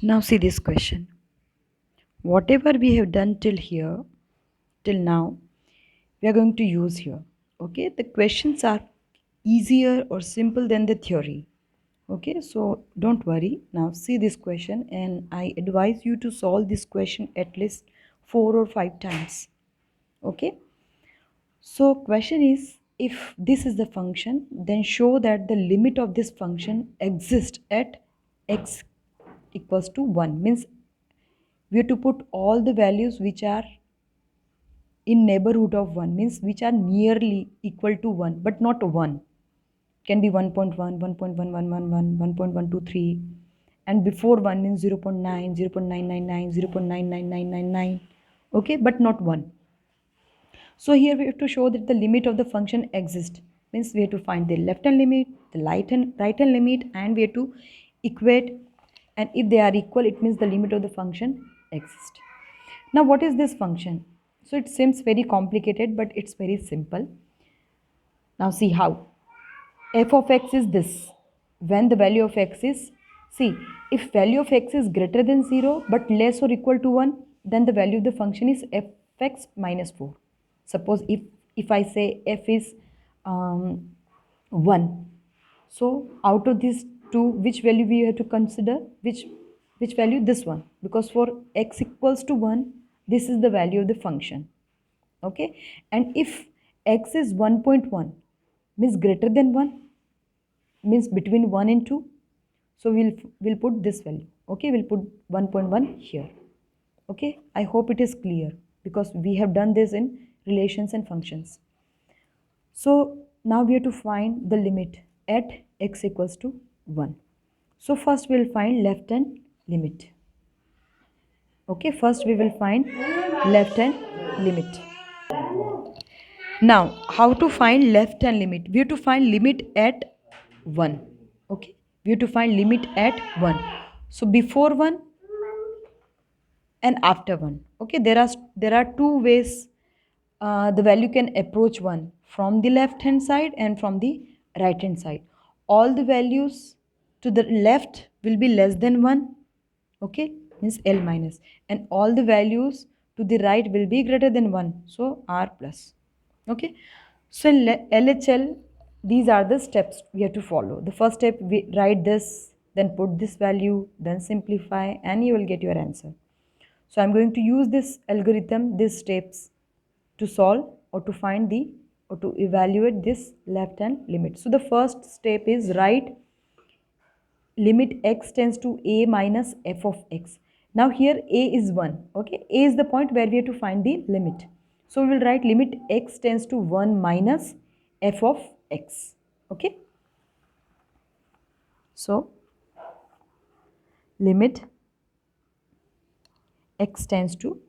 Now see this question. Whatever we have done till here, till now, we are going to use here. Okay, the questions are easier or simple than the theory. Okay, so don't worry. Now see this question, and I advise you to solve this question at least 4 or 5 times. Okay, so question is, if this is the function, then show that the limit of this function exists at x equals to 1. Means we have to put all the values which are in neighborhood of 1, means which are nearly equal to 1 but not 1. Can be 1.1, 1.1111, 1.123, and before 1 means 0.9, 0.999, 0.99999. Okay, but not 1. So here we have to show that the limit of the function exists. Means we have to find the left hand limit, the right hand limit, and we have to equate, and if they are equal, it means the limit of the function exists. Now what is this function? So it seems very complicated, but it's very simple. Now see how. F of x is this. When the value of x is, see, if value of x is greater than 0 but less or equal to 1, then the value of the function is fx minus 4. Suppose if I say f is 1, so out of these two, which value we have to consider? Which value? This one, because for x equals to 1, this is the value of the function. Okay, and if x is 1.1, means greater than 1, means between 1 and 2, so we'll put this value. Okay, we'll put 1.1 here. Okay, I hope it is clear, because we have done this in relations and functions. So now we have to find the limit at x equals to 1. So first we'll find left hand limit. Okay, first we will find left hand limit. Now, how to find left hand limit? We have to find limit at 1. Okay, we have to find limit at 1. So before 1 and after 1. Okay, there are two ways the value can approach 1, from the left hand side and from the right hand side. All the values to the left will be less than 1. Okay, means L minus, and all the values to the right will be greater than 1, so R plus. Okay, so in LHL, these are the steps we have to follow. The first step, we write this, then put this value, then simplify, and you will get your answer. So I'm going to use this algorithm, these steps, to solve or to find the or to evaluate this left hand limit. So the first step is write limit x tends to a minus f of x. Now here a is 1. Okay, a is the point where we have to find the limit. So we will write limit x tends to 1 minus f of x. Okay, so limit x tends to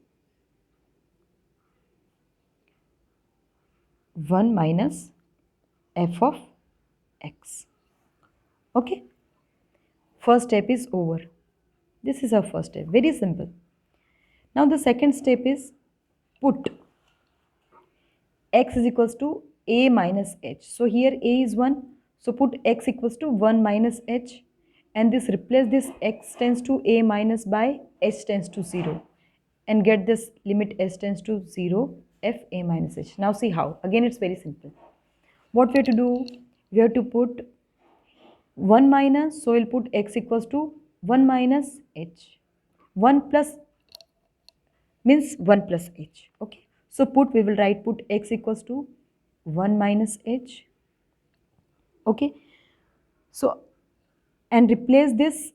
1 minus f of x. Okay, first step is over. This is our first step, very simple. Now the second step is put x is equals to a minus h. So here a is 1, so put x equals to 1 minus h, and this replace this x tends to a minus by h tends to 0, and get this limit h tends to 0 f a minus h. Now see how. Again it's very simple. What we have to do? We have to put 1 minus, so we'll put x equals to 1 minus h. 1 plus means 1 plus h. Okay, so put, we will write put x equals to 1 minus h. Okay, so and replace this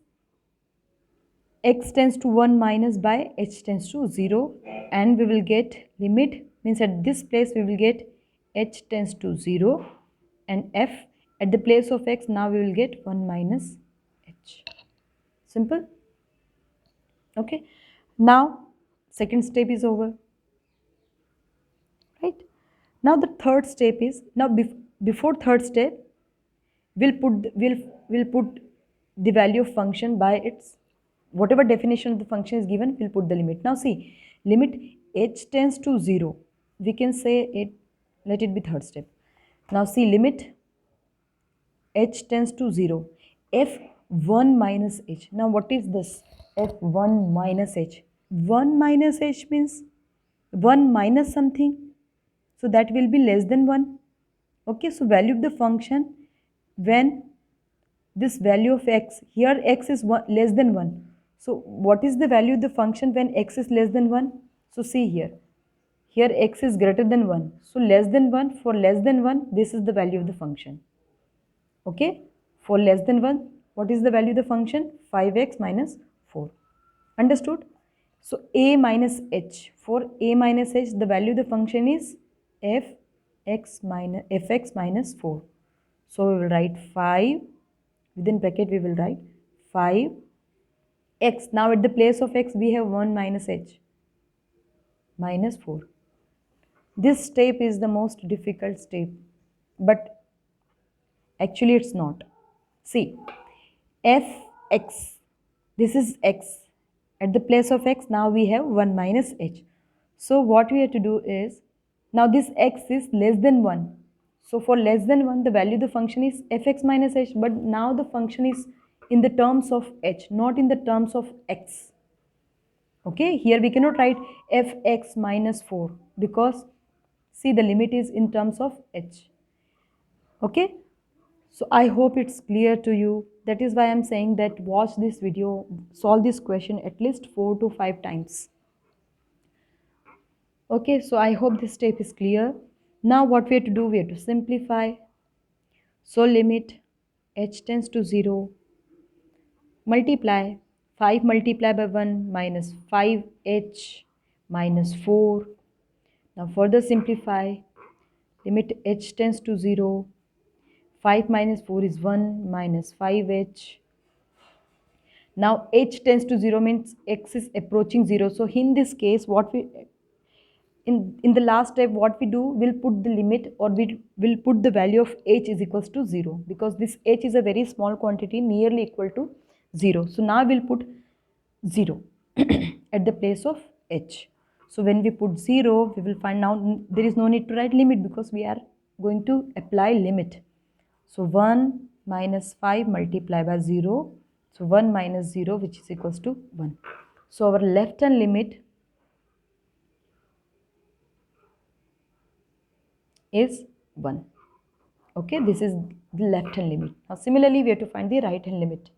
x tends to 1 minus by h tends to 0, and we will get limit, means at this place we will get h tends to 0, and f at the place of x, now we will get 1 minus h. Simple. Okay, now second step is over, right? Now the third step is, now before third step, we'll put the value of function by its whatever definition of the function is given. We'll put the limit. Now see, limit h tends to 0, we can say it, let it be third step. Now see, limit h tends to 0 f 1 minus h. Now what is this? f1 minus h. 1 minus h means 1 minus something, so that will be less than 1. Okay, so value of the function when this value of x, here x is less than 1. So what is the value of the function when x is less than 1? So see here, here x is greater than 1, so less than 1, for less than 1 this is the value of the function. Okay, for less than 1, what is the value of the function? 5x minus 4. Understood? So a minus h, for a minus h the value of the function is fx minus 4. So we will write 5, within bracket we will write 5x. Now at the place of x we have 1 minus h minus 4. This step is the most difficult step, but actually it's not. See, fx, this is x. At the place of x now we have 1 minus h. So what we have to do is, now this x is less than 1. So for less than 1 the value of the function is fx minus h, but now the function is in the terms of h, not in the terms of x. Okay, here we cannot write fx minus 4 because see the limit is in terms of h. Okay, so I hope it's clear to you. That is why I'm saying that watch this video, solve this question at least 4 to 5 times. Okay, so I hope this step is clear. Now what we have to do, we have to simplify. So limit h tends to 0, multiply 5 multiplied by 1 minus 5h minus 4. Now further simplify, limit h tends to 0, 5 minus 4 is 1 minus 5h. Now h tends to 0 means x is approaching 0. So in this case, what we in the last step, what we do, we'll put the limit, or we will put the value of h is equals to 0, because this h is a very small quantity, nearly equal to 0. So now we'll put 0 at the place of h. So when we put 0, we will find now there is no need to write limit because we are going to apply limit. So 1 minus 5 multiplied by 0. So 1 minus 0, which is equals to 1. So our left hand limit is 1. Okay, this is the left hand limit. Now similarly we have to find the right hand limit.